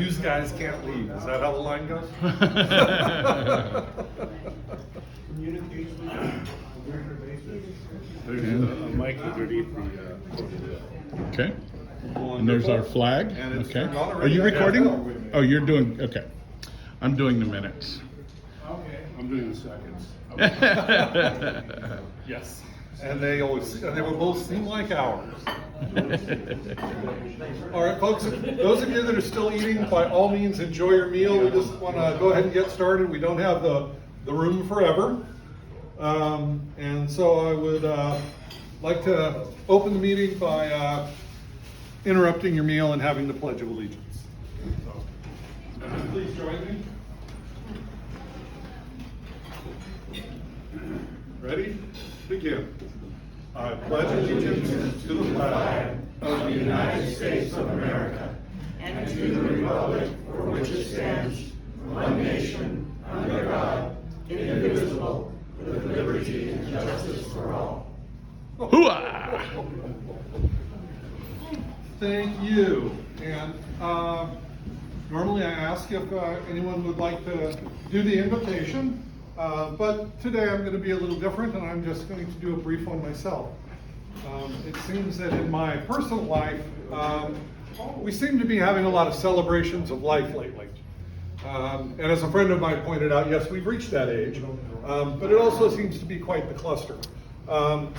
Use guys can't leave. Is that how the line goes? There's a mic underneath the. Okay. And there's our flag. And it's Okay. turned on Are already. you I have recording? it. Oh, you're doing, okay. I'm doing the minutes. Okay. I'm doing the seconds. Yes. And they will both seem like hours. All right, folks, those of you that are still eating, by all means, enjoy your meal. We just want to go ahead and get started. We don't have the room forever. And so I would like to open the meeting by interrupting your meal and having the Pledge of Allegiance. Please join me. Ready? Begin. I pledge allegiance to the flag of the United States of America and to the republic for which it stands, one nation, under God, indivisible, with liberty and justice for all. Hooah! Thank you. And normally I ask if anyone would like to do the invitation, but today I'm going to be a little different, and I'm just going to do a brief one myself. It seems that in my personal life, we seem to be having a lot of celebrations of life lately. And as a friend of mine pointed out, yes, we've reached that age, but it also seems to be quite the cluster.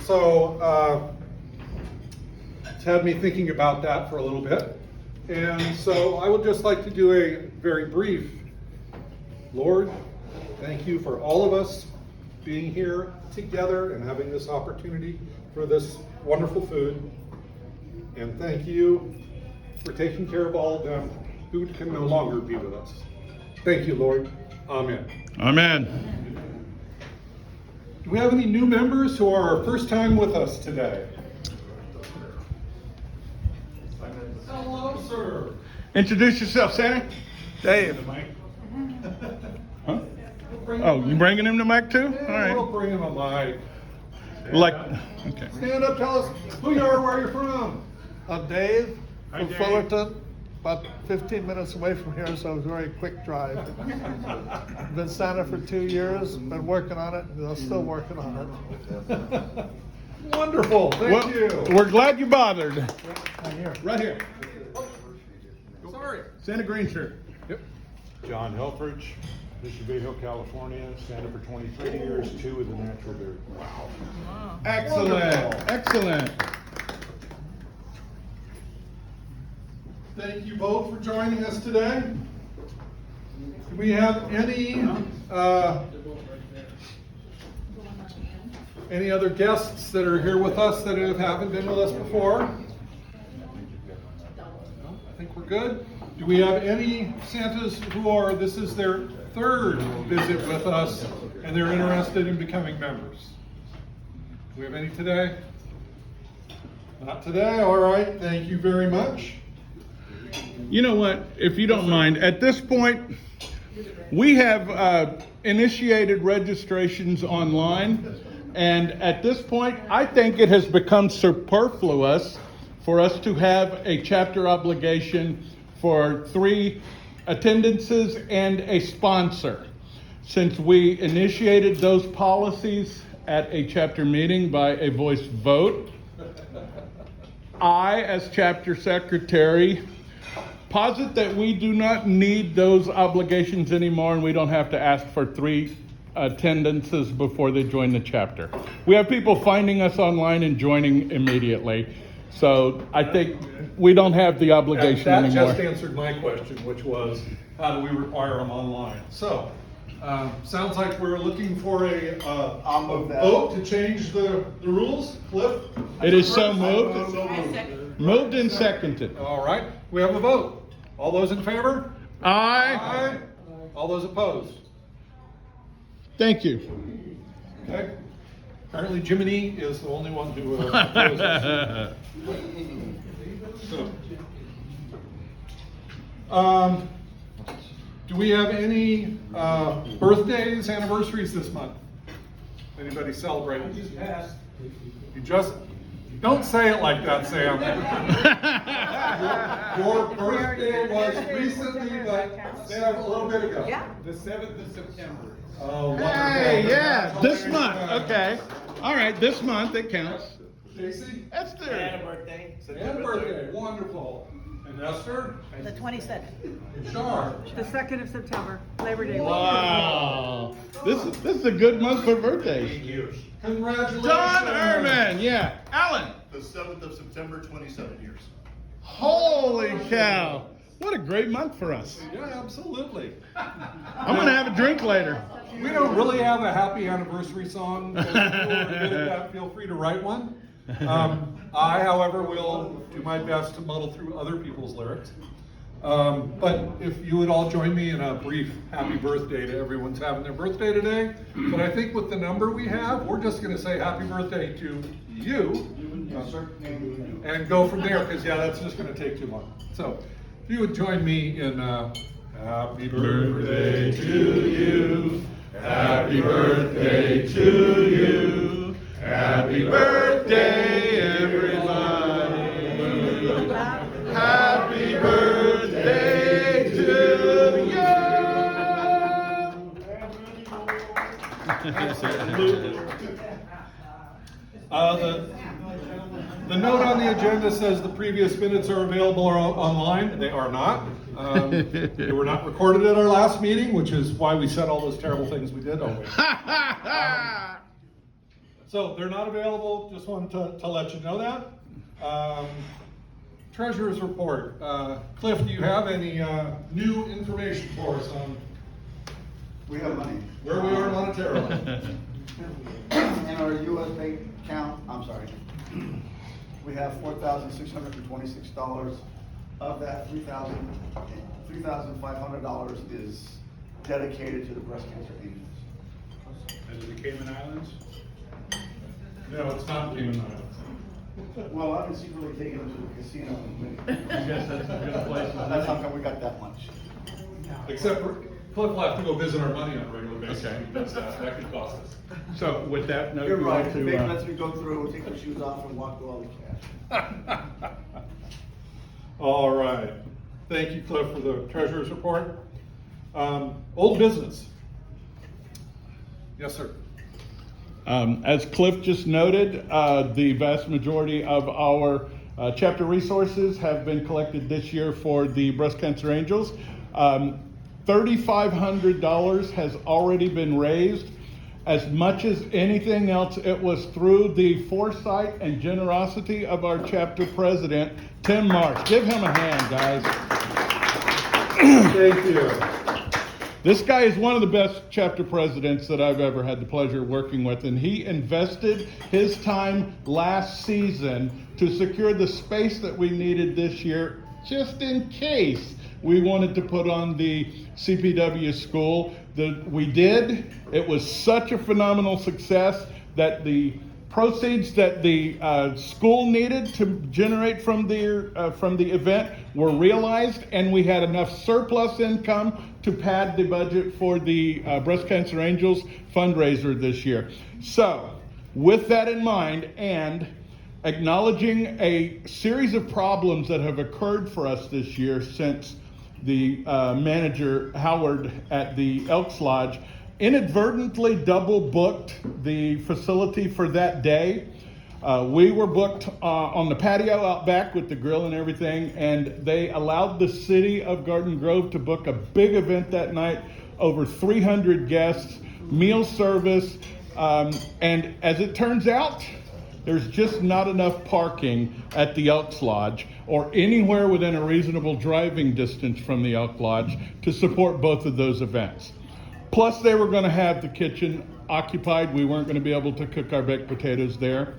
So it's had me thinking about that for a little bit. And so I would just like to do a very brief, Lord, thank you for all of us being here together and having this opportunity for this wonderful food. And thank you for taking care of all of them who can no longer be with us. Thank you, Lord. Amen. Amen. Do we have any new members who are first time with us today? Hello, sir. Introduce yourself, Santa. Dave. Huh? Oh, you bringing him the mic too? All Yeah, we'll right. bring him a mic. Like, okay. Stand up, tell us who you are, where you're from. I'm Dave Hi, from Dave. Fullerton, about 15 minutes away from here, so it's a very quick drive. Been Santa for 2 years, been working on it, and I'm still working on it. Wonderful, thank Well, you. we're glad you bothered. I'm here. Right here. Sorry. Santa green shirt. John Helfrich, Mission Bay Hill, California, Santa for 23 years, 2 with the natural beard. Excellent. Wonderful. Excellent. Thank you both for joining us today. Do we have any other guests that are here with us that haven't been with us before? No, I think we're good. Do we have any Santas who this is their third visit with us and they're interested in becoming members? Do we have any today? Not today, all right, thank you very much. You know what? If you don't mind, at this point, we have initiated registrations online. And at this point, I think it has become superfluous for us to have a chapter obligation for 3 attendances and a sponsor. Since we initiated those policies at a chapter meeting by a voice vote, I, as chapter secretary, posit that we do not need those obligations anymore, and we don't have to ask for 3 attendances before they join the chapter. We have people finding us online and joining immediately. So I think we don't have the obligation That anymore. just answered my question, which was, how do we require them online? So, sounds like we're looking for a vote to change the rules. Cliff? It is so moved. Moved and seconded. All right, we have a vote. All those in favor? Aye. All those opposed? Thank you. Okay. Apparently Jiminy is the only one who opposes. So, do we have any birthdays, anniversaries this month? Anybody celebrating? You just Don't say it like that, Sam. Your birthday was recently, but Sam, a little bit ago. Yeah. The 7th of September. Oh, wonderful. Hey, yeah, this month, okay. All right, this month, it counts. Casey? Esther. birthday. And birthday, wonderful. And Esther? The 22nd. And Char? The 2nd of September, Labor Day. Wow. This is a good month for birthdays. Congratulations. John Ehrman, yeah. Alan. The 7th of September, 27 years. Holy cow. What a great month for us. Yeah, absolutely. I'm going to have a drink later. We don't really have a happy anniversary song. If you want to get that, feel free to write one. I, however, will do my best to muddle through other people's lyrics. But if you would all join me in a brief happy birthday to everyone's having their birthday today. But I think with the number we have, we're just going to say happy birthday to you. And go from there, because yeah, that's just going to take too long. So if you would join me in happy birthday to you. Happy birthday to you. Happy birthday, everybody. Happy birthday to you. The note on the agenda says the previous minutes are available online. They are not. They were not recorded at our last meeting, which is why we said all those terrible things we did. Oh, wait. So they're not available. Just wanted to let you know that. Treasurer's report. Cliff, do you have any new information for us on We have money. where we are monetarily? In our US bank account, I'm sorry, we have $4,626. Of that, $3,500 is dedicated to the breast cancer angels. And the Cayman Islands? No, it's not Cayman Islands. Well, I've been secretly taking them to the casino. I guess that's a good place to That's how come we got that much. Except for Cliff will have to go visit our money on a regular basis. Okay. If he does that. That could cost us. So with that note, You're we'd right, like the to, bank lets me go through, take the shoes off and walk through all the cash. All right. Thank you, Cliff, for the treasurer's report. Old business. Yes, sir. As Cliff just noted, the vast majority of our chapter resources have been collected this year for the Breast Cancer Angels. $3,500 has already been raised. As much as anything else, it was through the foresight and generosity of our chapter president, Tim Marsh. Give him a hand, guys. Thank you. This guy is one of the best chapter presidents that I've ever had the pleasure of working with, and he invested his time last season to secure the space that we needed this year, just in case we wanted to put on the CPW school. We did. It was such a phenomenal success that the proceeds that the school needed to generate from the event were realized, and we had enough surplus income to pad the budget for the Breast Cancer Angels fundraiser this year. So, with that in mind, and acknowledging a series of problems that have occurred for us this year since the manager, Howard, at the Elks Lodge, inadvertently double booked the facility for that day. We were booked on the patio out back with the grill and everything, and they allowed the city of Garden Grove to book a big event that night, over 300 guests, meal service, and as it turns out, there's just not enough parking at the Elks Lodge or anywhere within a reasonable driving distance from the Elk Lodge to support both of those events. Plus, they were going to have the kitchen occupied. We weren't going to be able to cook our baked potatoes there.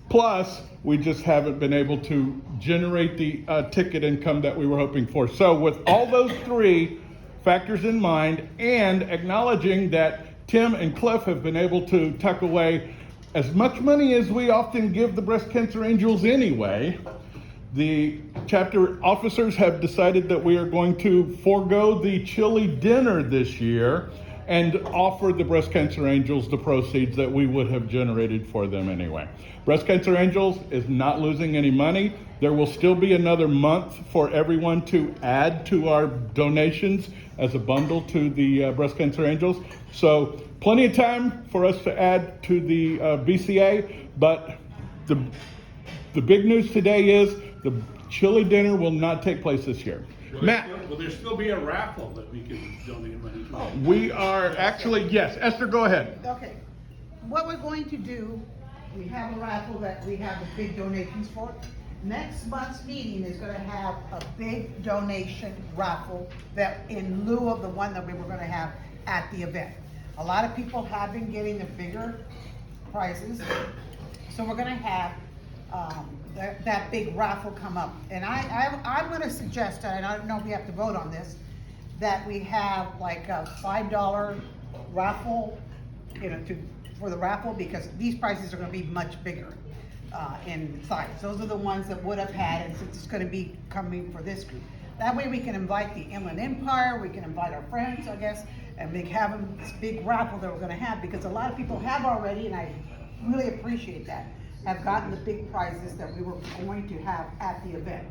Plus, we just haven't been able to generate the ticket income that we were hoping for. So with all those three factors in mind, and acknowledging that Tim and Cliff have been able to tuck away as much money as we often give the Breast Cancer Angels anyway, the chapter officers have decided that we are going to forego the chili dinner this year and offer the Breast Cancer Angels the proceeds that we would have generated for them anyway. Breast Cancer Angels is not losing any money. There will still be another month for everyone to add to our donations as a bundle to the Breast Cancer Angels. So plenty of time for us to add to the BCA, but the big news today is the chili dinner will not take place this year. Matt, Will there still be a raffle that we can donate money to? we are actually, yes, Esther, go ahead. Okay, what we're going to do, we have a raffle that we have the big donations for. Next month's meeting is gonna have a big donation raffle that in lieu of the one that we were gonna have at the event. A lot of people have been getting the bigger prizes, so we're gonna have, that big raffle come up. And I'm gonna suggest, and I don't know if we have to vote on this, that we have like a $5 raffle, for the raffle, because these prizes are gonna be much bigger in size. Those are the ones that would have had, and since it's gonna be coming for this group. That way we can invite the Inland Empire, we can invite our friends, I guess, and have them this big raffle that we're gonna have, because a lot of people have already, and I really appreciate that, have gotten the big prizes that we were going to have at the event.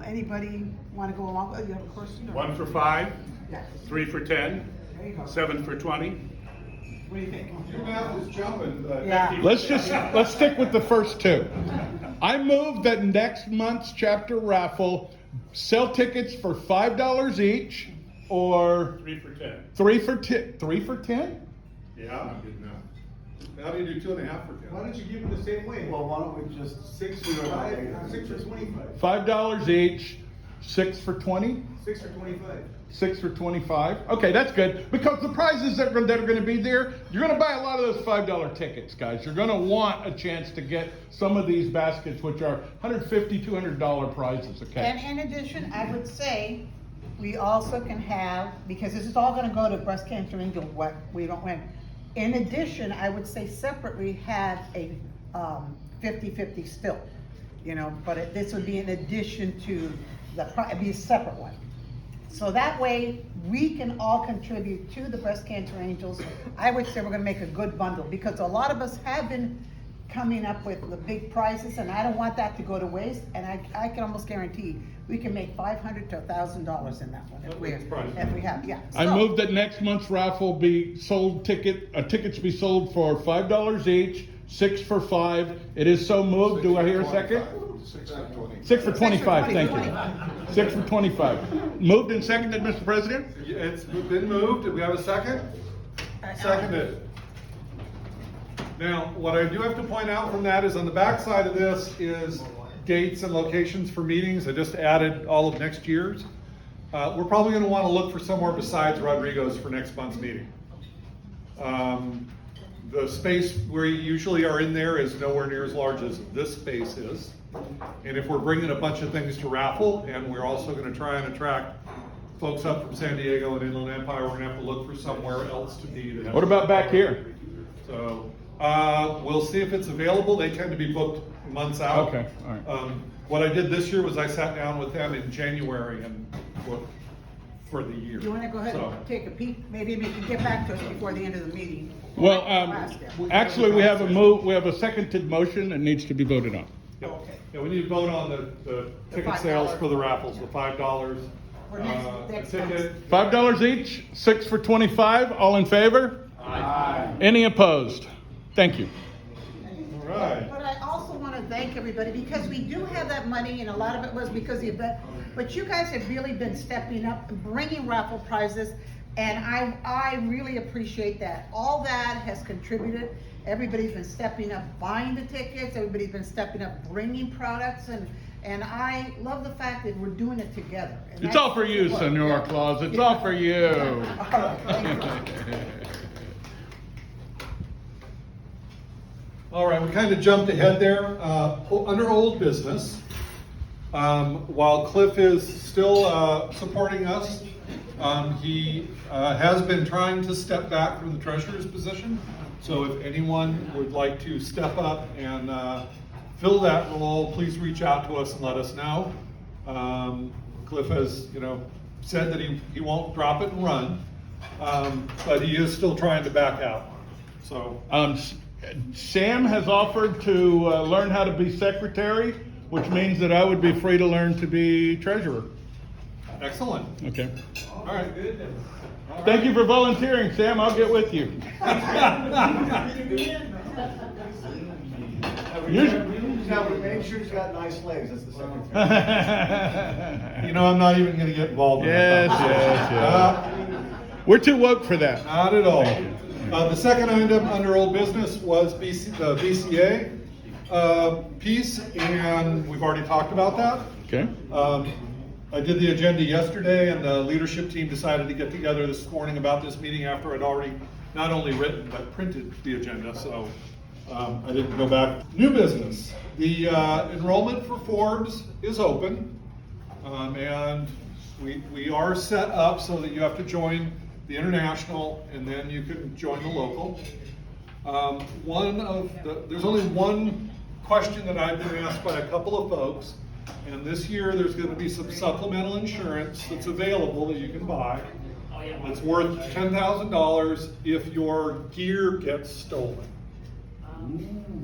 Anybody wanna go along with, you have a question? or- 1 for 5, Yes. 3 for 10, There you go. 7 for 20. What do you think? Your math is jumping, Yeah. Let's stick with the first two. I move that next month's chapter raffle sell tickets for $5 each, or 3 for 10. 3 for 10? Yeah. How do you do 2.5 for 10? Why don't you give it the same way? Well, why don't we just? 6 for 5, 6 for 25. $5 each, 6 for 20? 6 for 25. 6 for 25. Okay, that's good, because the prizes that are going to be there, you're going to buy a lot of those $5 tickets, guys. You're going to want a chance to get some of these baskets, which are $150, $200 prizes. Okay. And in addition, I would say, we also can have, because this is all gonna go to Breast Cancer Angel, what we don't win. In addition, I would say separately have a 50-50 still, but this would be in addition to it'd be a separate one. So that way, we can all contribute to the Breast Cancer Angels. I would say we're gonna make a good bundle, because a lot of us have been coming up with the big prizes, and I don't want that to go to waste, and I can almost guarantee we can make $500 to $1,000 in that one if we have, yeah. I So- move that next month's raffle be sold tickets be sold for $5 each, 6 for 5. It is so moved. Do I hear a second? 6 for 25, thank you. 6 for 25. Moved and seconded, Mr. President? It's been moved. Do we have a second? Seconded. Now, what I do have to point out from that is on the back side of this is dates and locations for meetings. I just added all of next year's. We're probably gonna wanna look for somewhere besides Rodrigo's for next month's meeting. The space we usually are in there is nowhere near as large as this space is. And if we're bringing a bunch of things to raffle, and we're also gonna try and attract folks up from San Diego and Inland Empire, we're gonna have to look for somewhere else to be. What about back here? So, we'll see if it's available. They tend to be booked months out. Okay, all right. What I did this year was I sat down with them in January and booked for the year. Do you wanna go ahead So- and take a peek? Maybe we can get back to us before the end of the meeting. Well, actually, we have a seconded motion that needs to be voted on. Yep. Okay. Yeah, we need to vote on the ticket $5. sales for the raffles, the $5. For next Ticket. $5 each, 6 for 25. All in favor? Aye. Any opposed? Thank you. All right. But I also want to thank everybody, because we do have that money, and a lot of it was because of the event, but you guys have really been stepping up and bringing raffle prizes, and I really appreciate that. All that has contributed. Everybody's been stepping up, buying the tickets, everybody's been stepping up, bringing products, and I love the fact that we're doing it together. And It's that's all for you, what- Senor yeah. Claus. It's all for you. All right, thank you. All right, we kind of jumped ahead there. Under old business, while Cliff is still supporting us, he has been trying to step back from the treasurer's position. So if anyone would like to step up and fill that role, please reach out to us and let us know. Cliff has, said that he won't drop it and run. But he is still trying to back out, so. Sam has offered to learn how to be secretary, which means that I would be free to learn to be treasurer. Excellent. Okay. All right. Thank you for volunteering, Sam. I'll get with you. Now, we make sure he's got nice legs, that's the secretary. You know, I'm not even gonna get involved in Yes, that. yes. We're too woke for that. Not at all. The second item under old business was the BCA piece, and we've already talked about that. Okay. I did the agenda yesterday, and the leadership team decided to get together this morning about this meeting after I'd already not only written but printed the agenda, so I didn't go back. New business. The enrollment for Forbes is open, and we are set up so that you have to join the international, and then you can join the local. There's only one question that I've been asked by a couple of folks, and this year there's going to be some supplemental insurance that's available that you can buy. It's worth $10,000 if your gear gets stolen.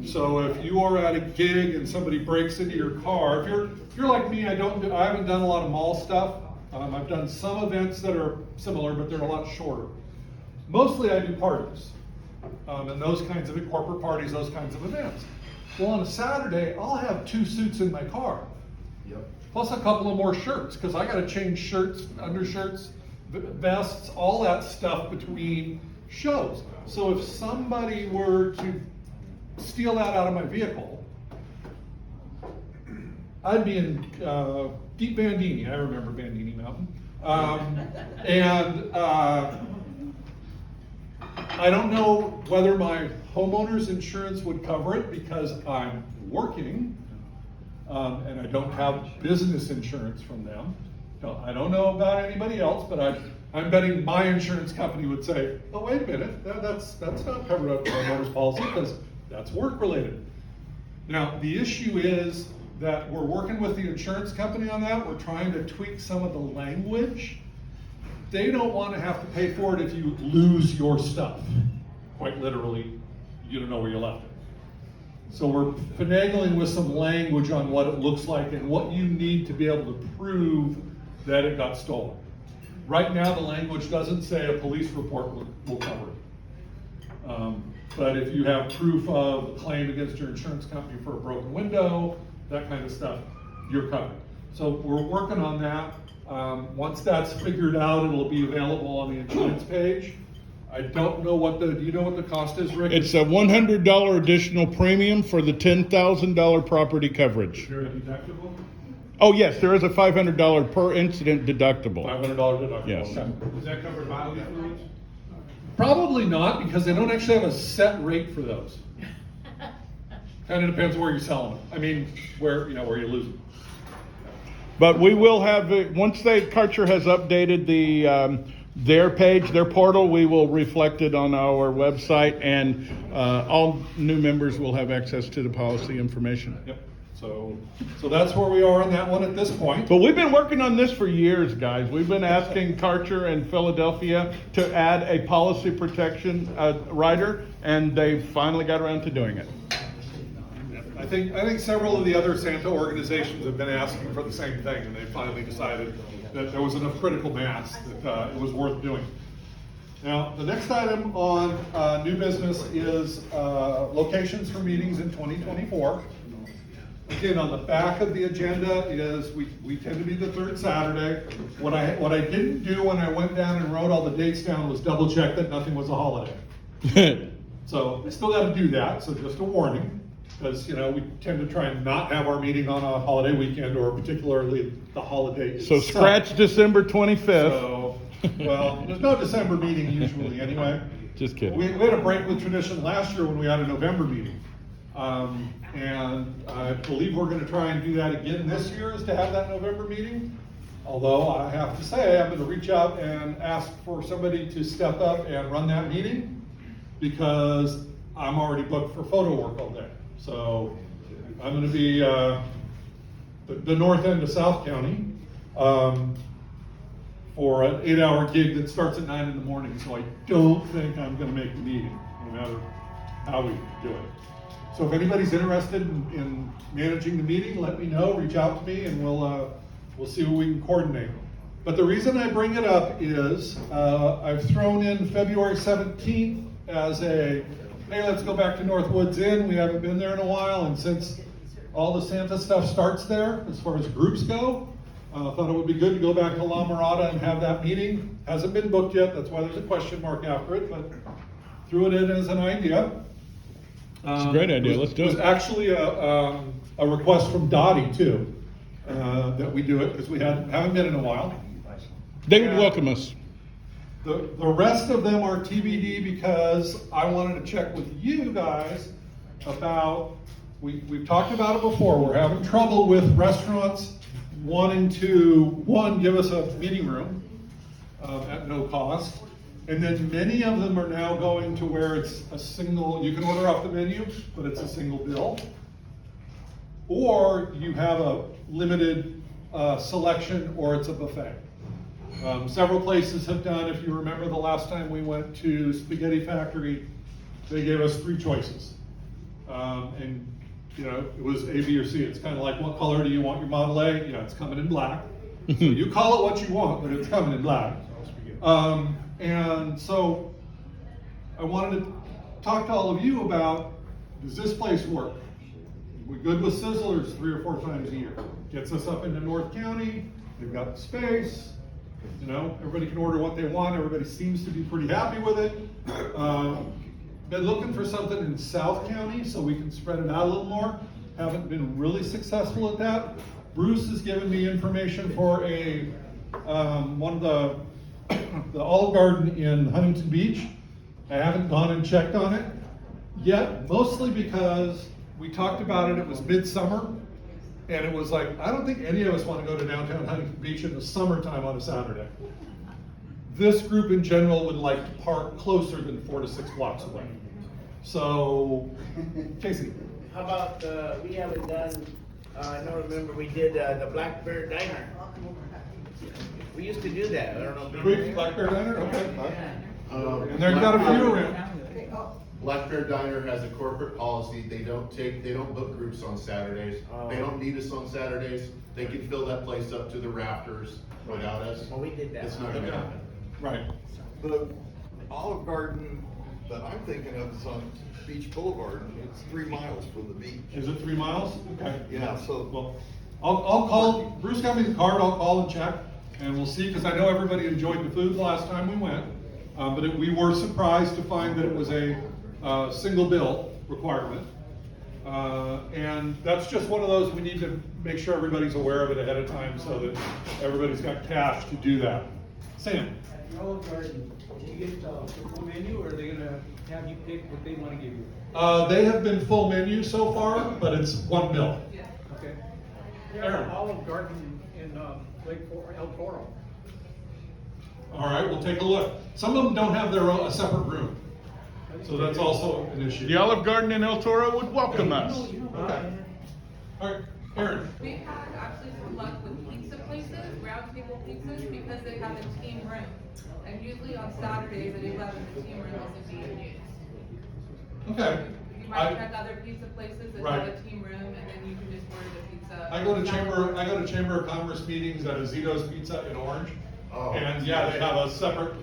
So if you are at a gig and somebody breaks into your car, if you're like me, I haven't done a lot of mall stuff. I've done some events that are similar, but they're a lot shorter. Mostly I do parties, and those kinds of corporate parties, those kinds of events. Well, on a Saturday, I'll have 2 suits in my car, plus a couple of more shirts, because I got to change shirts, undershirts, vests, all that stuff between shows. So if somebody were to steal that out of my vehicle, I'd be in deep Bandini. I remember Bandini Mountain. I don't know whether my homeowner's insurance would cover it because I'm working, and I don't have business insurance from them. So I don't know about anybody else, but I'm betting my insurance company would say, oh, wait a minute, that's not covered under the homeowner's policy because that's work related. Now, the issue is that we're working with the insurance company on that. We're trying to tweak some of the language. They don't want to have to pay for it if you lose your stuff. Quite literally, you don't know where you left it. So we're finagling with some language on what it looks like and what you need to be able to prove that it got stolen. Right now, the language doesn't say a police report will cover it. But if you have proof of a claim against your insurance company for a broken window, that kind of stuff, you're covered. So we're working on that. Once that's figured out, it'll be available on the insurance page. I don't know do you know what the cost is, Rick? It's a $100 additional premium for the $10,000 property coverage. Is there a deductible? Oh, yes, there is a $500 per incident deductible. $500 deductible. Yes. Okay. Does that cover bodily fluids? Probably not, because they don't actually have a set rate for those. Kind of depends where you're selling them. I mean, where you lose them. But we will have, once Karcher has updated their page, their portal, we will reflect it on our website, and all new members will have access to the policy information. Yep. So that's where we are on that one at this point. But we've been working on this for years, guys. We've been asking Karcher and Philadelphia to add a policy protection rider, and they finally got around to doing it. I think several of the other Santa organizations have been asking for the same thing, and they finally decided that there was enough critical mass that it was worth doing. Now, the next item on new business is locations for meetings in 2024. Again, on the back of the agenda is we tend to be the third Saturday. What I didn't do when I went down and wrote all the dates down was double check that nothing was a holiday. So we still got to do that. So just a warning, because we tend to try and not have our meeting on a holiday weekend, or particularly the holiday. So scratch December 25th. So, well, there's no December meeting usually anyway. Just kidding. We had a break with tradition last year when we had a November meeting. And I believe we're going to try and do that again this year, is to have that November meeting. Although I have to say, I'm going to reach out and ask for somebody to step up and run that meeting, because I'm already booked for photo work all day. So I'm going to be the north end of South County for an 8-hour gig that starts at 9 in the morning, so I don't think I'm gonna make the meeting, no matter how we do it. So if anybody's interested in managing the meeting, let me know, reach out to me, and we'll see what we can coordinate. But the reason I bring it up is, I've thrown in February 17th as a, hey, let's go back to Northwoods Inn, we haven't been there in a while, and since all the Santa stuff starts there, as far as groups go, thought it would be good to go back to La Mirada and have that meeting. Hasn't been booked yet, that's why there's a question mark after it, but threw it in as an idea. It's a great idea, let's do It was it. actually a request from Dottie too, that we do it, because we haven't been in a while. They would welcome us. The rest of them are TBD, because I wanted to check with you guys about, we've talked about it before, we're having trouble with restaurants wanting to, one, give us a meeting room at no cost, and then many of them are now going to where it's a single, you can order off the menu, but it's a single bill. Or you have a limited selection, or it's a buffet. Several places have done, if you remember the last time we went to Spaghetti Factory, they gave us 3 choices. And you know, it was A, B, or C. It's kind of like, what color do you want your Model A? Yeah, it's coming in black. So you call it what you want, but it's coming in black. And so I wanted to talk to all of you about, does this place work? We're good with Sizzlers 3 or 4 times a year. Gets us up into North County, they've got the space, you know, everybody can order what they want, everybody seems to be pretty happy with it. Been looking for something in South County so we can spread it out a little more. Haven't been really successful at that. Bruce has given me information for a one of the Olive Garden in Huntington Beach. I haven't gone and checked on it yet, mostly because we talked about it, it was midsummer, and it was like, I don't think any of us want to go to downtown Huntington Beach in the summertime on a Saturday. This group in general would like to park closer than 4 to 6 blocks away. So, Casey. How about, we haven't done, I don't remember, we did the Black Bear Diner. We used to do that, I don't know. if you- Black Bear Diner, okay. Um, And they've got a few around. Black Bear Diner has a corporate policy, they don't book groups on Saturdays. They don't need us on Saturdays, they can fill that place up to the rafters without us. Well, we did that. It's not gonna happen. Right. The Olive Garden that I'm thinking of is on Beach Boulevard, and it's 3 miles from the beach. Is it 3 miles? Okay. Yeah, so, Well, I'll call, Bruce got me the card, I'll call and check, and we'll see, because I know everybody enjoyed the food the last time we went. But we were surprised to find that it was a single bill requirement. And that's just one of those, we need to make sure everybody's aware of it ahead of time so that everybody's got cash to do that. Sam? Olive Garden, do you get the full menu, or are they gonna have you pick what they wanna give you? They have been full menu so far, but it's 1 bill. Okay. Aaron? Olive Garden in Lake El Toro. All right, we'll take a look. Some of them don't have their own, a separate room. So that's also an issue. The Olive Garden in El Toro would welcome us. Okay. All right, Aaron? We've had actually some luck with pizza places, round table pizzas, because they have a team room. And usually on Saturdays at 11, the team room isn't being used. Okay. You might check other pizza places that Right. have a team room, and then you can just order the pizza. I go to Chamber of Commerce meetings at Azito's Pizza in Orange. Oh. And yeah, they have a separate,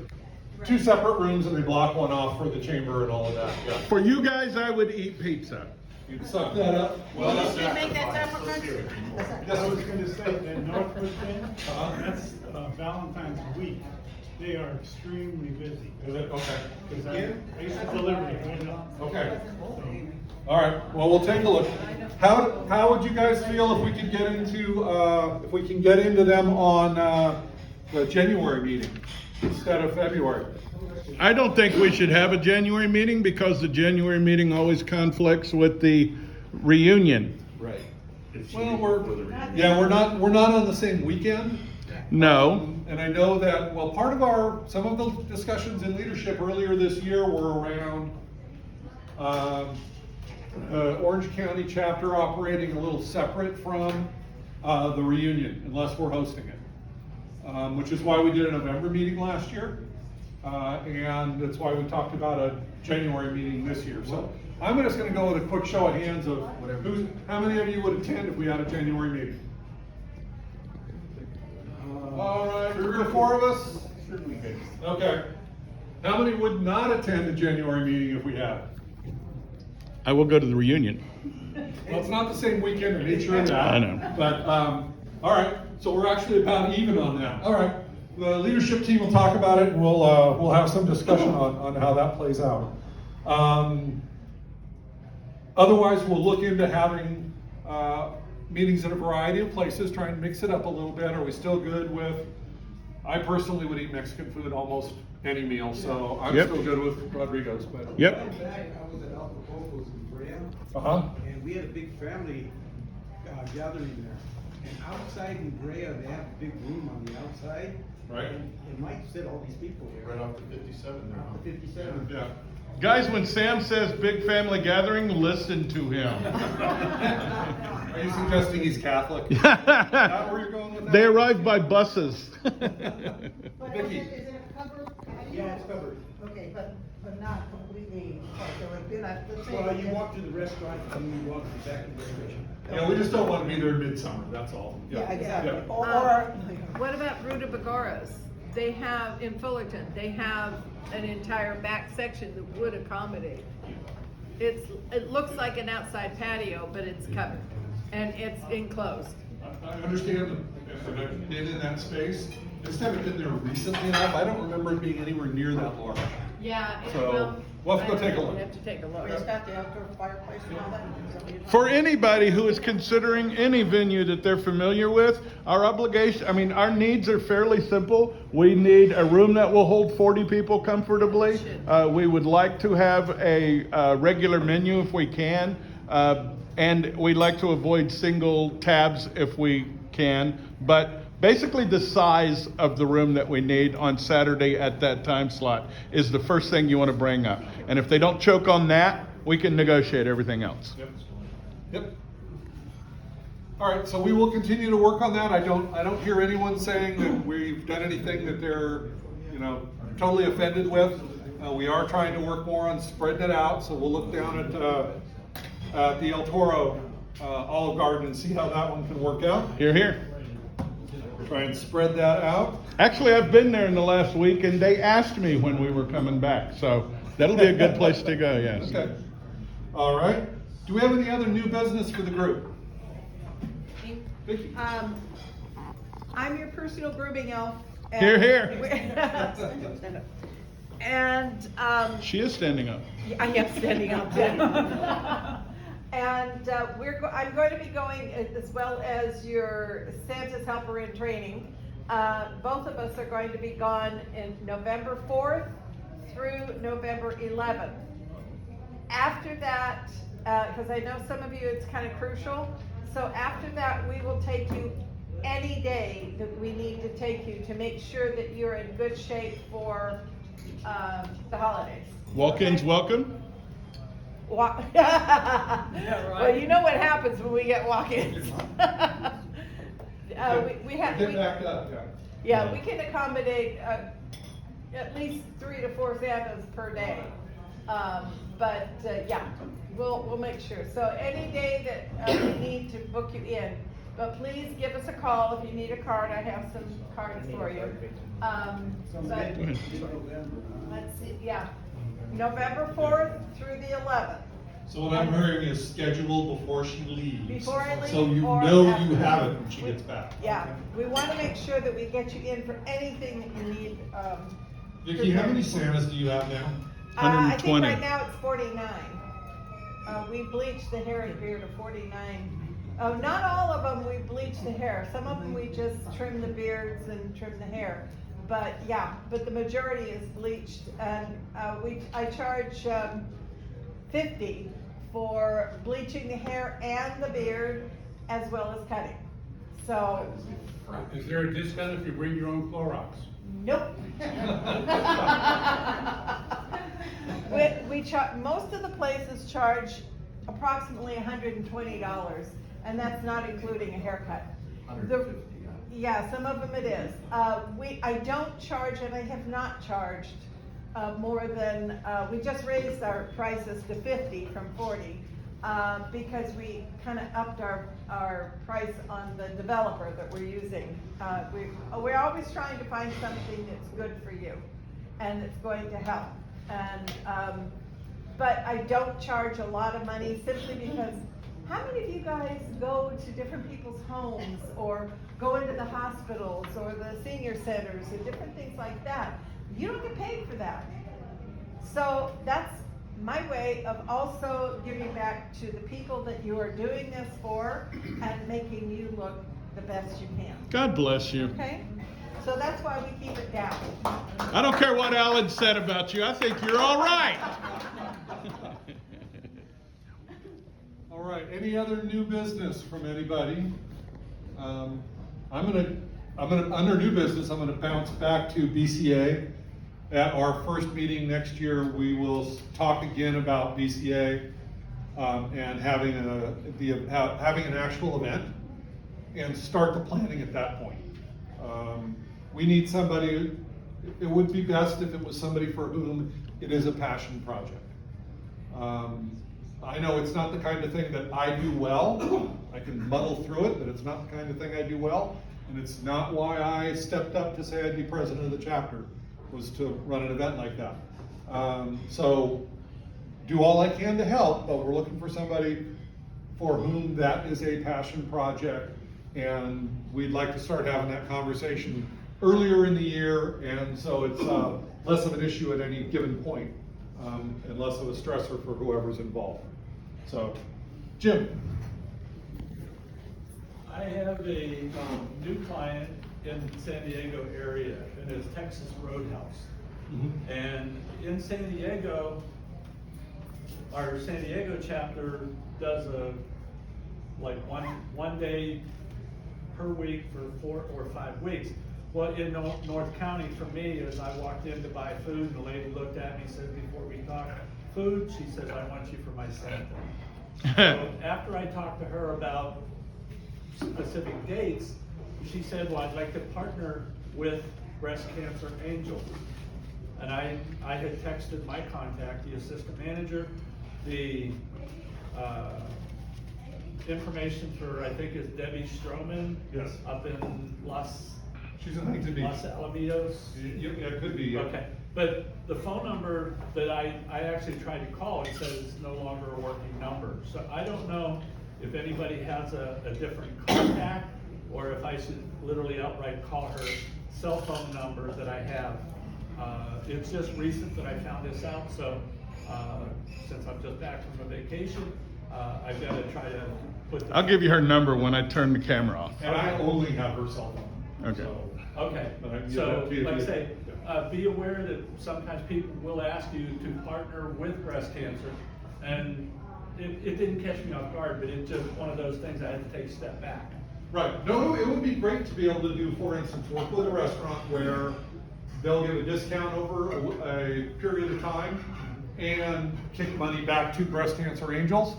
2 separate rooms, and they block one off for the chamber and all of that, yeah. For you guys, I would eat pizza. You'd suck that up? Well, You should make that sacrifice. I was gonna say, that Northwood thing, Uh-huh. that's Valentine's week. They are extremely busy. Is it? Okay. Because I used to deliver it, I know. Okay. All right, well, we'll take a look. How would you guys feel if we could get into, them on, the January meeting instead of February? I don't think we should have a January meeting because the January meeting always conflicts with the reunion. right. Well, we're not on the same weekend. No. And I know that, well, part of some of the discussions in leadership earlier this year were around Orange County chapter operating a little separate from the reunion, unless we're hosting it. which is why we did a November meeting last year. And that's why we talked about a January meeting this year. So I'm just gonna go with a quick show of hands of how many of you would attend if we had a January meeting? All right, 3 or 4 of us? Okay. How many would not attend the January meeting if we had it? I will go to the reunion. Well, it's not the same weekend, I made sure of that. I know. But, all right, so we're actually about even on that. All right, the leadership team will talk about it, and we'll have some discussion on how that plays out. Otherwise, we'll look into having meetings in a variety of places, try and mix it up a little bit. Are we still good with, I personally would eat Mexican food almost any meal, so I'm Yep. still good with Rodrigo's, but. Yep. I was at Alpha Vocals in Brea. Uh-huh. And we had a big family gathering there. And outside in Brea, they have a big room on the outside. Right. And Mike said all these people here. Right off the 57 there. Off the 57. Yeah. Guys, when Sam says big family gathering, listen to him. Are you suggesting he's Catholic? Is that where you're going with that? They arrive by buses. Vicky. Is it covered? Yeah, it's covered. Okay, but not completely, let's say. Well, you walk to the restaurant and then you walk back to the station. Yeah, we just don't want to be there in midsummer, that's all. Yeah, exactly. Yeah. Or, What about Rutabagoras? They have, in Fullerton, they have an entire back section that would accommodate. It looks like an outside patio, but it's covered, and it's enclosed. I understand that I've been in that space, I just haven't been there recently enough, I don't remember it being anywhere near that large. Yeah, So, we'll have to go take a look. We have to take a look. it's got the outdoor fireplace and all that. For anybody who is considering any venue that they're familiar with, our obligation, our needs are fairly simple. We need a room that will hold 40 people comfortably. We would like to have a regular menu if we can. And we'd like to avoid single tabs if we can. But basically the size of the room that we need on Saturday at that time slot is the first thing you want to bring up. And if they don't choke on that, we can negotiate everything else. Yep. All right, so we will continue to work on that. I don't hear anyone saying that we've done anything that they're, totally offended with. We are trying to work more on spreading it out, so we'll look down at the El Toro Olive Garden and see how that one can work out. Hear, hear. Try and spread that out. Actually, I've been there in the last week, and they asked me when we were coming back, so that'll be a good place to go, yes. Okay. All right. Do we have any other new business for the group? Vicky. I'm your personal grooming elf. and- Hear, hear. And, She is standing up. I am standing up too. And I'm going to be going, as well as your Santa's helper in training. Both of us are going to be gone in November 4th through November 11th. After that, because I know some of you, it's kind of crucial. So after that, we will take you any day that we need to take you to make sure that you're in good shape for the holidays. Walk-ins welcome? Well, you know what happens when we get walk-ins. we have. Get back up, yeah. Yeah, we can accommodate at least 3 to 4 Santas per day. But yeah, we'll make sure. So any day that we need to book you in, but please give us a call if you need a card. I have some cards for you. But let's see, yeah, November 4th through the 11th. So what I'm hearing is schedule before she leaves. Before I leave So you or know after. you have it when she gets back. Yeah, we want to make sure that we get you in for anything that you need. Vicki, how many Santas do you have now? I think 120. right now it's 49. We bleached the hair and beard of 49. Not all of them we bleached the hair. Some of them we just trim the beards and trim the hair. But yeah, but the majority is bleached, and I charge $50 for bleaching the hair and the beard, as well as cutting. So. Is there a discount if you bring your own Clorox? Nope. Most of the places charge approximately $120, and that's not including a haircut. 150, Yeah, some of them it is. I don't charge, and I have not charged more than, we just raised our prices to 50 from 40, because we kind of upped our price on the developer that we're using. We're always trying to find something that's good for you and that's going to help. And, but I don't charge a lot of money simply because how many of you guys go to different people's homes or go into the hospitals or the senior centers and different things like that? You don't get paid for that. So that's my way of also giving back to the people that you are doing this for and making you look the best you can. God bless you. Okay? So that's why we keep it down. I don't care what Alan said about you. I think you're all right. All right, any other new business from anybody? Under new business, I'm gonna bounce back to BCA. At our first meeting next year, we will talk again about BCA and having an actual event and start the planning at that point. We need somebody, it would be best if it was somebody for whom it is a passion project. I know it's not the kind of thing that I do well. I can muddle through it, but it's not the kind of thing I do well. And it's not why I stepped up to say I'd be president of the chapter, was to run an event like that. So do all I can to help, but we're looking for somebody for whom that is a passion project. And we'd like to start having that conversation earlier in the year. And so it's less of an issue at any given point and less of a stressor for whoever's involved. So, Jim. I have a new client in San Diego area, and it's Texas Roadhouse. Mm-hmm. And in San Diego, our San Diego chapter does a one day per week for 4 or 5 weeks. Well, in North County, for me, as I walked in to buy food, and the lady looked at me and said, before we talk food, she said, I want you for my Santa. So after I talked to her about specific dates, she said, well, I'd like to partner with Breast Cancer Angels. And I had texted my contact, the assistant manager, the information for, I think, is Debbie Stroman. Yes. Up in She's in Huntington Beach. Los Alamitos. Yeah, it could be. Yeah. Okay, but the phone number that I actually tried to call, it says it's no longer a working number. So I don't know if anybody has a different contact, or if I should literally outright call her cell phone number that I have. It's just recent that I found this out, so since I'm just back from a vacation, I've got to try to put I'll give you her number when I turn the camera off. And I only have her cell phone. Okay. Okay, so like I say, be aware that sometimes people will ask you to partner with breast cancer, and it didn't catch me off guard, but it's just one of those things I had to take a step back. Right. No, it would be great to be able to do, for instance, work with a restaurant where they'll give a discount over a period of time and kick money back to Breast Cancer Angels.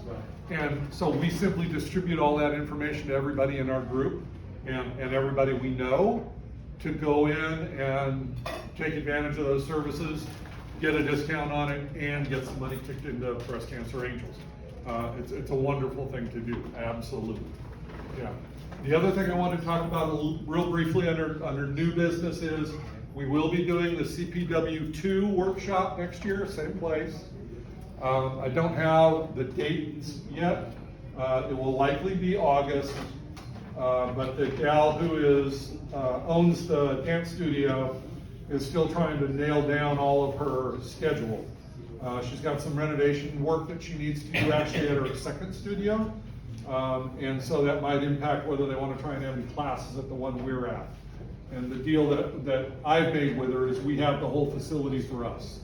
Right. And so we simply distribute all that information to everybody in our group and everybody we know to go in and take advantage of those services, get a discount on it, and get some money kicked into Breast Cancer Angels. It's a wonderful thing to do, absolutely. Yeah. The other thing I want to talk about real briefly under new business is we will be doing the CPW2 workshop next year, same place. I don't have the dates yet. It will likely be August, but the gal who owns the dance studio is still trying to nail down all of her schedule. She's got some renovation work that she needs to do actually at her second studio. And so that might impact whether they want to try and have any classes at the one we're at. And the deal that I've made with her is we have the whole facility for us.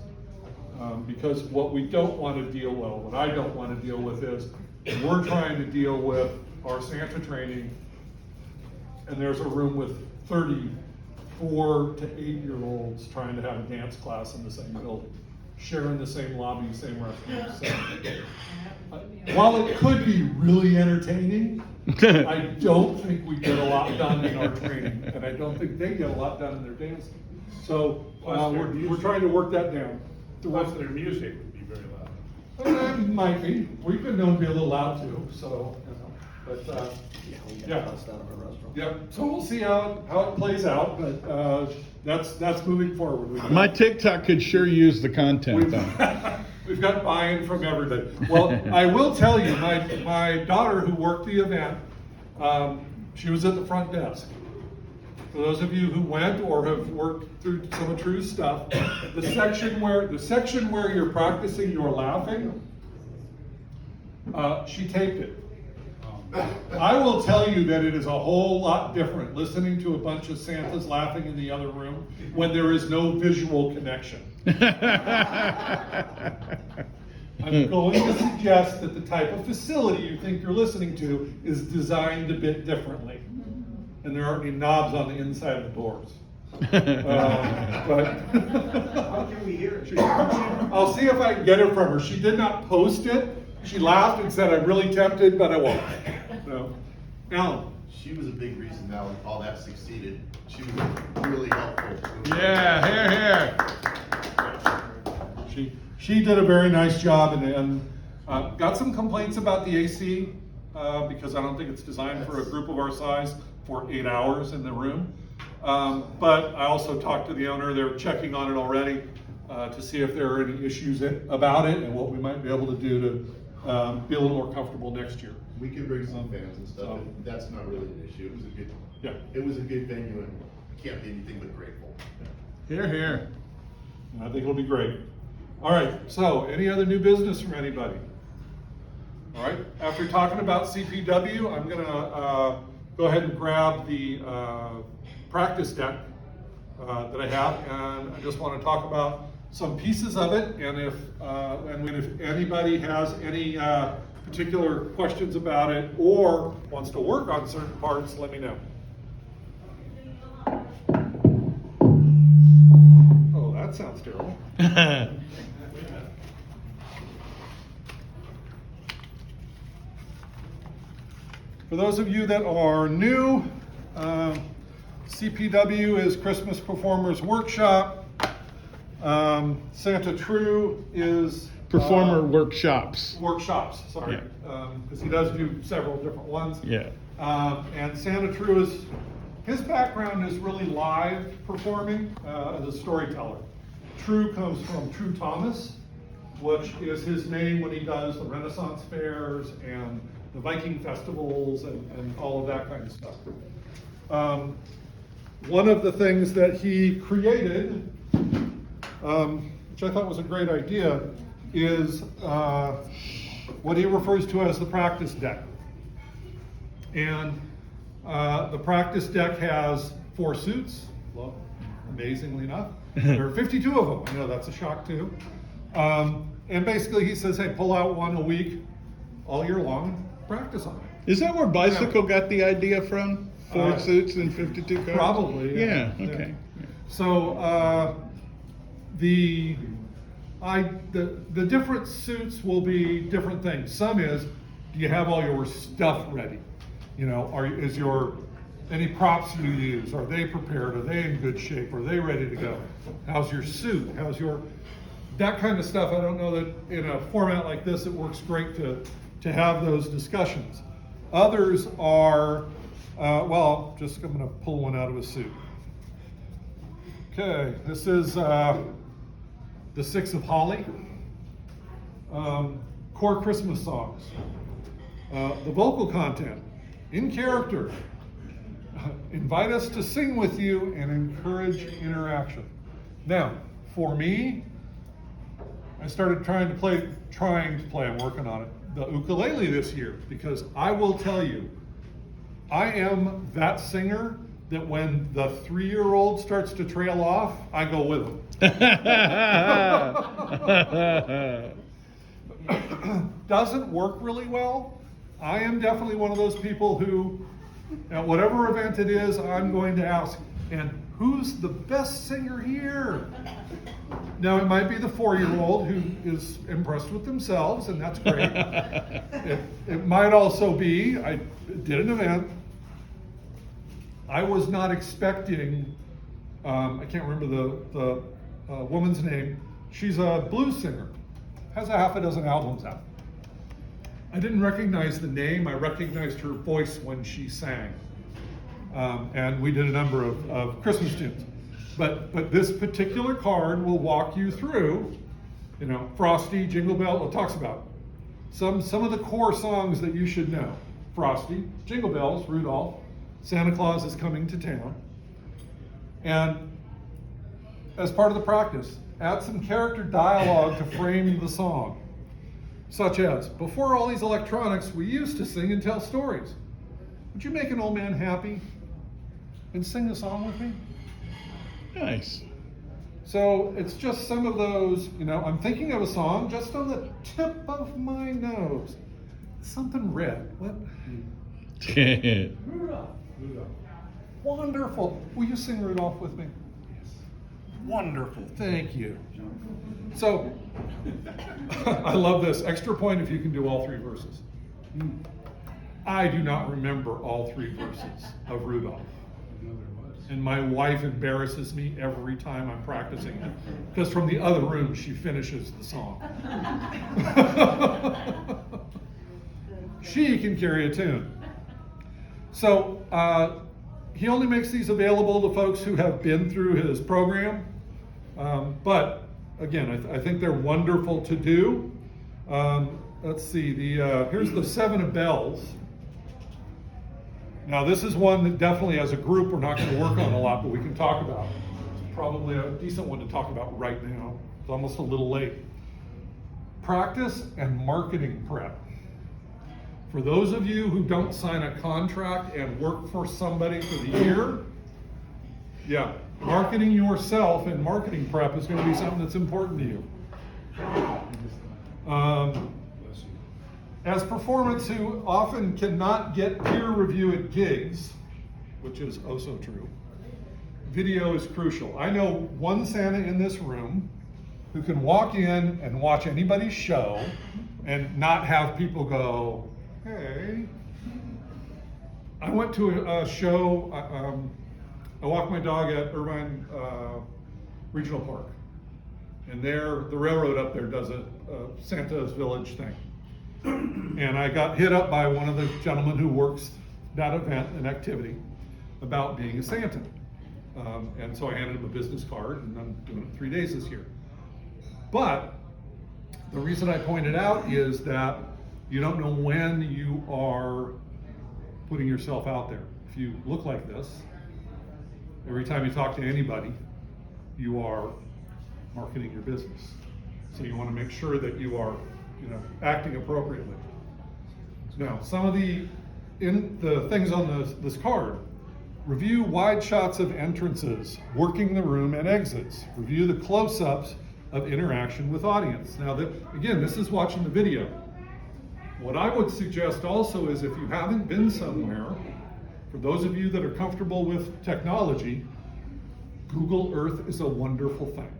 Because what we don't want to deal with, what I don't want to deal with is we're trying to deal with our Santa training, and there's a room with 34 to 8-year-olds trying to have a dance class in the same building, sharing the same lobby, same restaurant. While it could be really entertaining, I don't think we get a lot done in our training, and I don't think they get a lot done in their dancing. So, Plus their we're music. trying to work that down. Plus their music would be very loud. It might be. We've been known to be a little loud too, so, but, yeah. Yep, so we'll see how it plays out, but, that's moving forward. My TikTok could sure use the content though. We've got buy-in from everybody. Well, I will tell you, my daughter who worked the event, she was at the front desk. For those of you who went or have worked through some of True's stuff, the section where you're practicing your laughing, she taped it. I will tell you that it is a whole lot different listening to a bunch of Santas laughing in the other room when there is no visual connection. I'm going to suggest that the type of facility you think you're listening to is designed a bit differently. And there aren't any knobs on the inside of the doors. But How can we hear it? I'll see if I can get it from her. She did not post it. She laughed and said, "I'm really tempted, but I won't." So, Alan. She was a big reason how all that succeeded. She was really helpful. Yeah, here. She did a very nice job and got some complaints about the AC because I don't think it's designed for a group of our size for 8 hours in the room. But I also talked to the owner. They're checking on it already to see if there are any issues about it and what we might be able to do to be a little more comfortable next year. We can bring some fans and stuff. And that's not really an issue. It was a good venue, and can't be anything but grateful. Here, here. I think it'll be great. All right, so any other new business from anybody? All right, after talking about CPW, I'm gonna go ahead and grab the practice deck that I have, and I just want to talk about some pieces of it, and if anybody has any particular questions about it or wants to work on certain parts, let me know. Oh, that sounds terrible. For those of you that are new, CPW is Christmas Performers Workshop. Santa True is Performer workshops. Workshops, sorry, because he does do several different ones. Yeah. And Santa True his background is really live performing as a storyteller. True comes from True Thomas, which is his name when he does the Renaissance fairs and the Viking festivals and all of that kind of stuff. One of the things that he created, which I thought was a great idea, is what he refers to as the practice deck. And the practice deck has 4 suits, well, amazingly enough. There are 52 of them. I know that's a shock too. And basically he says, hey, pull out one a week all year long, practice on it. Is that where Bicycle got the idea from? 4 suits and 52 cars? Probably, yeah. Yeah, okay. Yeah. So the different suits will be different things. Some is, do you have all your stuff ready? You know, any props you use, are they prepared? Are they in good shape? Are they ready to go? How's your suit? That kind of stuff. I don't know that in a format like this, it works great to have those discussions. Others are, I'm gonna pull one out of a suit. Okay, this is the 6 of Holly. Core Christmas songs. The vocal content, in character. Invite us to sing with you and encourage interaction. Now, for me, I started trying to play, I'm working on it, the ukulele this year, because I will tell you, I am that singer that when the 3-year-old starts to trail off, I go with him. Doesn't work really well. I am definitely one of those people who, at whatever event it is, I'm going to ask, and who's the best singer here? Now, it might be the 4-year-old who is impressed with themselves, and that's great. It might also be, I did an event. I was not expecting, I can't remember the woman's name. She's a blues singer, has a half a dozen albums out. I didn't recognize the name, I recognized her voice when she sang. And we did a number of Christmas tunes. But this particular card will walk you through, Frosty, Jingle Bell, it talks about some of the core songs that you should know. Frosty, Jingle Bells, Rudolph, Santa Claus is coming to town. And as part of the practice, add some character dialogue to frame the song. Such as, before all these electronics, we used to sing and tell stories. Would you make an old man happy and sing the song with me? Nice. So it's just some of those, I'm thinking of a song just on the tip of my nose. Something red. What? Rudolph. Wonderful. Will you sing Rudolph with me? Wonderful. Thank you. So, I love this. Extra point if you can do all 3 verses. I do not remember all 3 verses of Rudolph. And my wife embarrasses me every time I'm practicing it, because from the other room she finishes the song. She can carry a tune. So he only makes these available to folks who have been through his program. But again, I think they're wonderful to do. Let's see, here's the 7 of Bells. Now this is one that definitely as a group we're not going to work on a lot, but we can talk about. It's probably a decent one to talk about right now. It's almost a little late. Practice and marketing prep. For those of you who don't sign a contract and work for somebody for the year, marketing yourself and marketing prep is going to be something that's important to you. As performers who often cannot get peer review at gigs, which is oh so true, video is crucial. I know one Santa in this room who can walk in and watch anybody's show and not have people go, hey. I went to a show, I walked my dog at Irvine Regional Park, and the railroad up there does a Santa's Village thing. And I got hit up by one of the gentlemen who works that event and activity about being a Santa. And so I handed him a business card, and I'm doing it 3 days this year. But the reason I pointed out is that you don't know when you are putting yourself out there. If you look like this, every time you talk to anybody, you are marketing your business. So you want to make sure that you are acting appropriately. Now, some of the things on this card: review wide shots of entrances, working the room and exits. Review the close-ups of interaction with audience. Now, again, this is watching the video. What I would suggest also is, if you haven't been somewhere, for those of you that are comfortable with technology, Google Earth is a wonderful thing.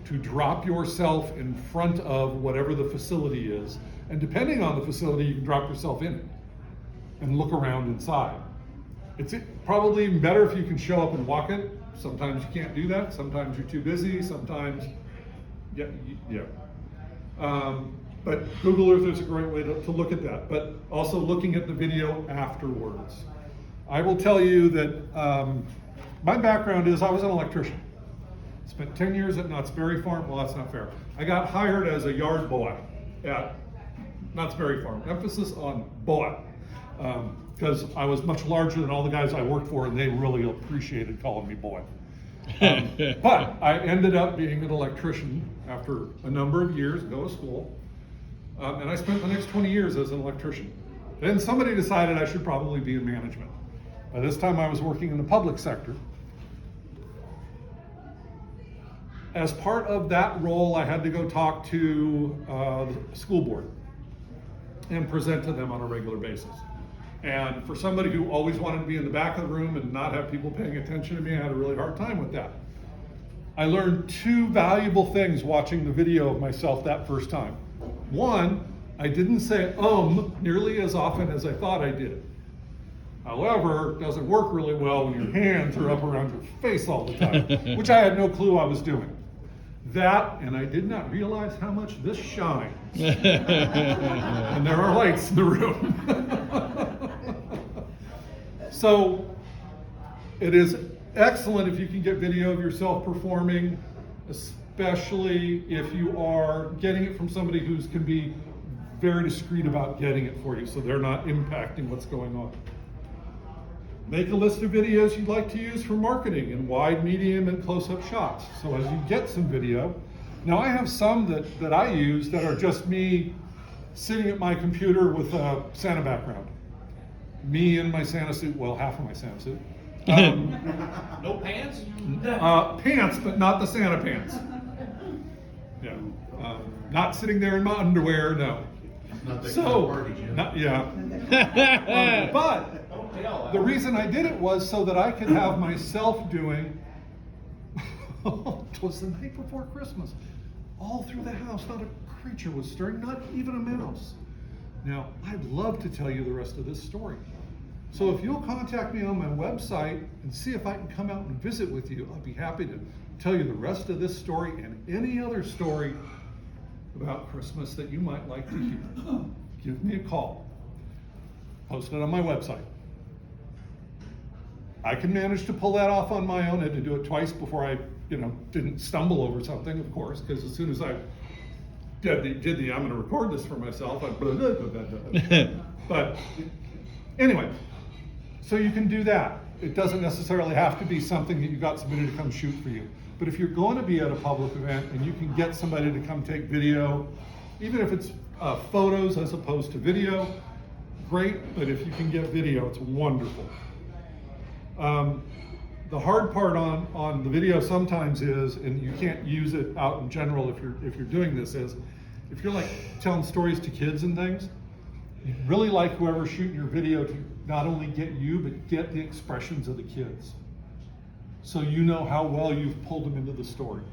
To drop yourself in front of whatever the facility is, and depending on the facility, you can drop yourself in it and look around inside. It's probably even better if you can show up and walk it. Sometimes you can't do that. Sometimes you're too busy. Sometimes, but Google Earth is a great way to look at that, but also looking at the video afterwards. I will tell you that my background is I was an electrician. Spent 10 years at Knott's Berry Farm. Well, that's not fair. I got hired as a yard boy at Knott's Berry Farm. Emphasis on boy, because I was much larger than all the guys I worked for, and they really appreciated calling me boy. But I ended up being an electrician after a number of years, go to school, and I spent the next 20 years as an electrician. Then somebody decided I should probably be in management. By this time I was working in the public sector. As part of that role, I had to go talk to the school board and present to them on a regular basis. And for somebody who always wanted to be in the back of the room and not have people paying attention to me, I had a really hard time with that. I learned two valuable things watching the video of myself that first time. One, I didn't say nearly as often as I thought I did. However, it doesn't work really well when your hands are up around your face all the time, which I had no clue I was doing. That, and I did not realize how much this shines. And there are lights in the room. So, it is excellent if you can get video of yourself performing, especially if you are getting it from somebody who can be very discreet about getting it for you, so they're not impacting what's going on. Make a list of videos you'd like to use for marketing in wide, medium, and close-up shots. So as you get some video, now I have some that I use that are just me sitting at my computer with a Santa background. Me in my Santa suit, well, half of my Santa suit. No pants? Pants, but not the Santa pants. Yeah. Not sitting there in my underwear, no. Not that kind of party, Jim. Yeah. But the reason I did it was so that I could have myself doing, it was the night before Christmas. All through the house, not a creature was stirring, not even a mouse. Now, I'd love to tell you the rest of this story. So if you'll contact me on my website and see if I can come out and visit with you, I'll be happy to tell you the rest of this story and any other story about Christmas that you might like to hear. Give me a call. Post it on my website. I can manage to pull that off on my own. I had to do it twice before I, didn't stumble over something, of course, because as soon as I did the I'm going to record this for myself, but anyway, so you can do that. It doesn't necessarily have to be something that you got somebody to come shoot for you. But if you're going to be at a public event and you can get somebody to come take video, even if it's photos as opposed to video, great. But if you can get video, it's wonderful. The hard part on the video sometimes is, and you can't use it out in general if you're doing this, is if you're like telling stories to kids and things, you'd really like whoever's shooting your video to not only get you, but get the expressions of the kids. So you know how well you've pulled them into the story.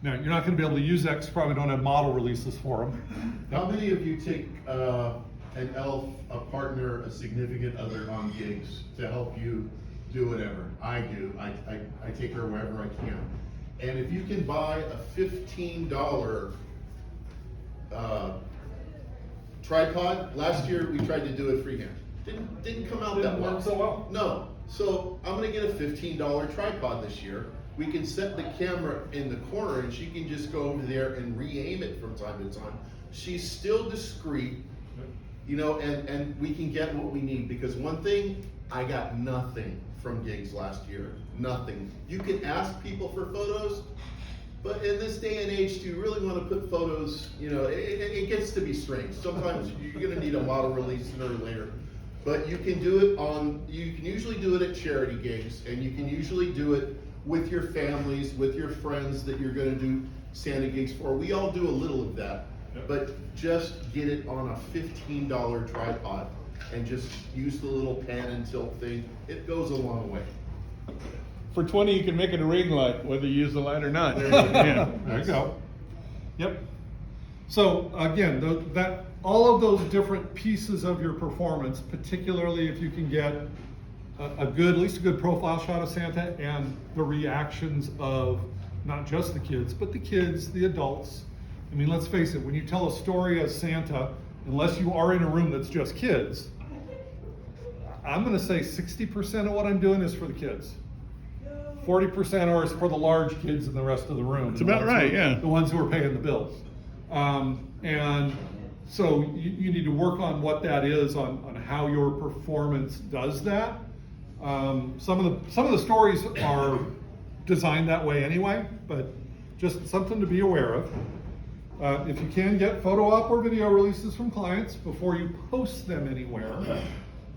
Now, you're not going to be able to use that because you probably don't have model releases for them. How many of you take an elf, a partner, a significant other on gigs to help you do whatever? I do. I take her wherever I can. And if you can buy a $15 tripod, last year we tried to do it freehand. Didn't come out that Didn't well. work so well? No. So I'm gonna get a $15 tripod this year. We can set the camera in the corner and she can just go over there and re-aim it from time to time. She's still discreet, and we can get what we need, because one thing, I got nothing from gigs last year. Nothing. You can ask people for photos, but in this day and age, do you really want to put photos, it gets to be strange. Sometimes you're gonna need a model release sooner or later. But you can do it you can usually do it at charity gigs, and you can usually do it with your families, with your friends that you're gonna do Santa gigs for. We all do a little of that, but just get it on a $15 tripod and just use the little pan and tilt thing. It goes a long way. For 20, you can make it a ring light, whether you use the light or not. There you go. Yep. So again, all of those different pieces of your performance, particularly if you can get at least a good profile shot of Santa and the reactions of not just the kids, but the kids, the adults. I mean, let's face it, when you tell a story as Santa, unless you are in a room that's just kids, I'm gonna say 60% of what I'm doing is for the kids. 40% are for the large kids and the rest of the room. That's about right, yeah. The ones who are paying the bills. And so you need to work on what that is, on how your performance does that. Some of the stories are designed that way anyway, but just something to be aware of. If you can get photo op or video releases from clients before you post them anywhere,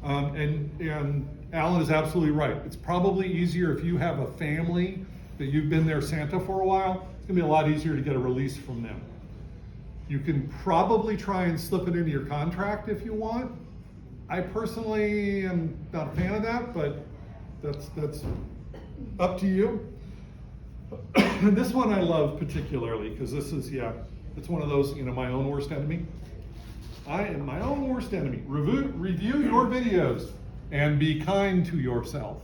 and Alan is absolutely right. It's probably easier if you have a family that you've been their Santa for a while. It's gonna be a lot easier to get a release from them. You can probably try and slip it into your contract if you want. I personally am not a fan of that, but that's up to you. And this one I love particularly because this is, it's one of those, my own worst enemy. I am my own worst enemy. Review your videos and be kind to yourself.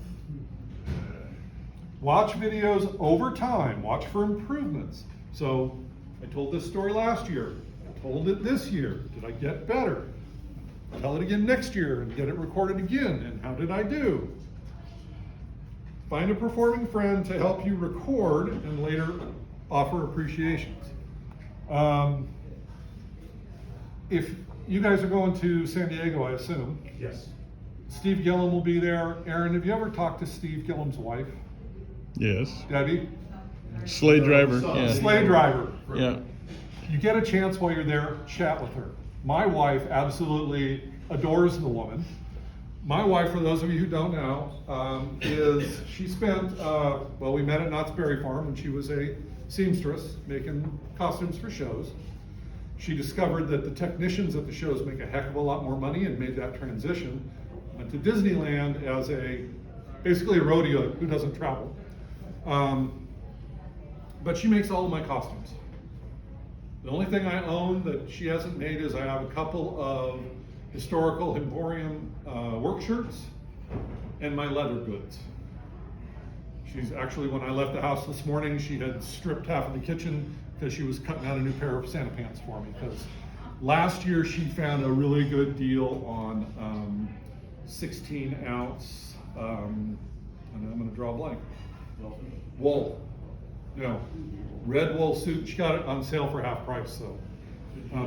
Watch videos over time. Watch for improvements. So I told this story last year. I told it this year. Did I get better? Tell it again next year and get it recorded again. And how did I do? Find a performing friend to help you record and later offer appreciations. If you guys are going to San Diego, I assume. Yes. Steve Gillum will be there. Aaron, have you ever talked to Steve Gillum's wife? Yes. Debbie? Sleigh driver, yeah. Sleigh driver. Yeah. You get a chance while you're there, chat with her. My wife absolutely adores the woman. My wife, for those of you who don't know, she spent, we met at Knott's Berry Farm when she was a seamstress making costumes for shows. She discovered that the technicians at the shows make a heck of a lot more money and made that transition. Went to Disneyland as basically a rodeo who doesn't travel. But she makes all of my costumes. The only thing I own that she hasn't made is I have a couple of historical Emporium work shirts and my leather goods. She's actually, when I left the house this morning, she had stripped half of the kitchen because she was cutting out a new pair of Santa pants for me. Because last year she found a really good deal on 16 ounce, and I'm going to draw a blank, wool. Red wool suit. She got it on sale for half price, so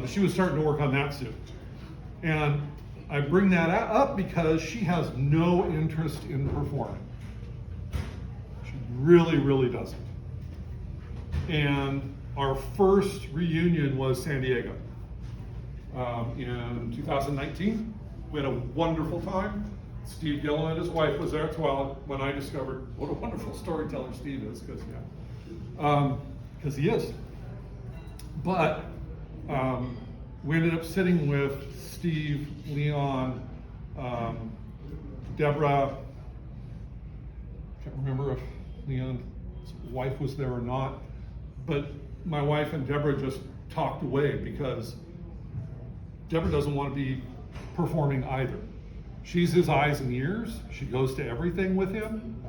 she was starting to work on that suit. And I bring that up because she has no interest in performing. She really, really doesn't. And our first reunion was San Diego in 2019. We had a wonderful time. Steve Gillum and his wife was there. That's when I discovered what a wonderful storyteller Steve is, because he is. But we ended up sitting with Steve, Leon, Deborah. Can't remember if Leon's wife was there or not, but my wife and Deborah just talked away because Deborah doesn't want to be performing either. She's his eyes and ears. She goes to everything with him.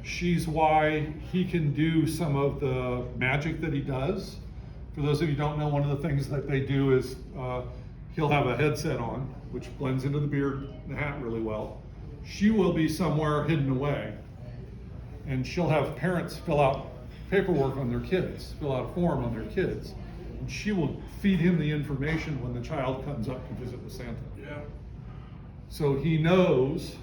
She's why he can do some of the magic that he does. For those of you who don't know, one of the things that they do is he'll have a headset on, which blends into the beard and the hat really well. She will be somewhere hidden away, and she'll have parents fill out paperwork on their kids, fill out a form on their kids, and she will feed him the information when the child comes up to visit with Santa. Yeah. So he knows,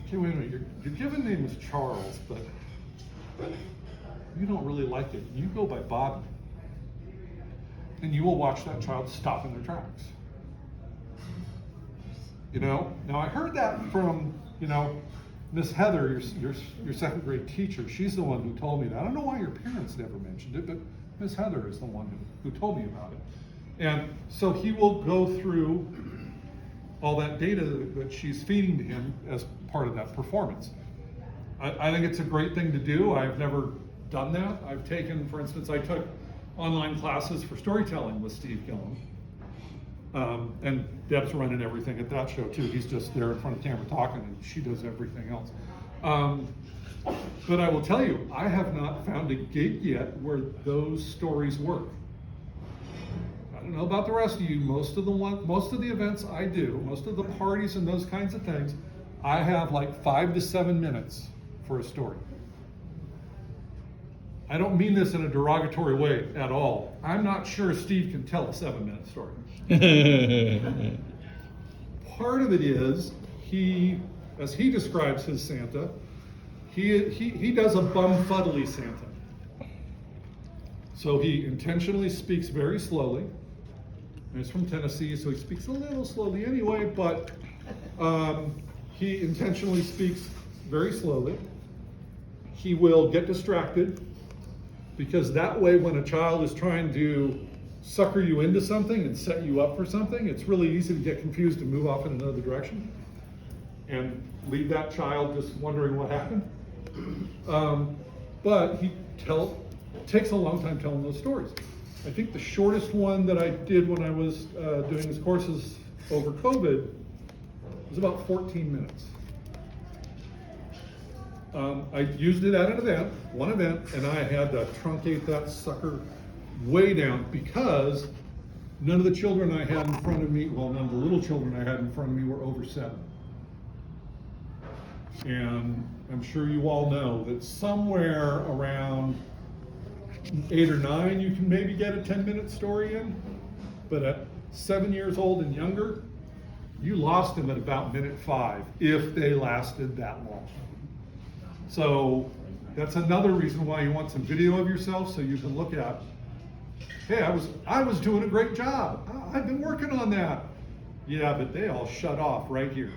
okay, wait a minute, your given name is Charles, but you don't really like it. You go by Bobby. And you will watch that child stop in their tracks. Now I heard that from, Miss Heather, your second grade teacher. She's the one who told me that. I don't know why your parents never mentioned it, but Miss Heather is the one who told me about it. And so he will go through all that data that she's feeding to him as part of that performance. I think it's a great thing to do. I've never done that. I've taken, for instance, I took online classes for storytelling with Steve Gillum. And Deb's running everything at that show too. He's just there in front of the camera talking, and she does everything else. But I will tell you, I have not found a gig yet where those stories work. I don't know about the rest of you. Most of the events I do, most of the parties and those kinds of things, I have like 5 to 7 minutes for a story. I don't mean this in a derogatory way at all. I'm not sure Steve can tell a 7-minute story. Part of it is as he describes his Santa, he does a bumfuddly Santa. So he intentionally speaks very slowly. He's from Tennessee, so he speaks a little slowly anyway, but he intentionally speaks very slowly. He will get distracted, because that way when a child is trying to sucker you into something and set you up for something, it's really easy to get confused and move off in another direction and leave that child just wondering what happened. But takes a long time telling those stories. I think the shortest one that I did when I was doing these courses over COVID was about 14 minutes. I used it at one event, and I had to truncate that sucker way down because none of the children I had in front of me, well, none of the little children I had in front of me were over 7. And I'm sure you all know that somewhere around 8 or 9, you can maybe get a 10-minute story in, but at 7 years old and younger, you lost them at about minute 5, if they lasted that long. So that's another reason why you want some video of yourself so you can look at, hey, I was doing a great job. I've been working on that. Yeah, but they all shut off right here.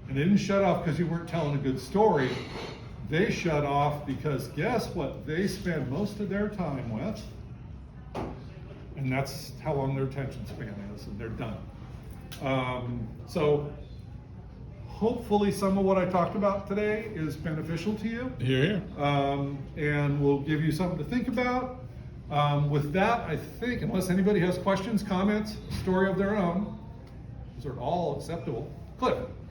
And they didn't shut off because you weren't telling a good story. They shut off because guess what they spend most of their time with? And that's how long their attention span is, and they're done. So hopefully some of what I talked about today is beneficial to you. Here. And will give you something to think about. With that, I think, unless anybody has questions, comments, story of their own, those are all acceptable. Cliff.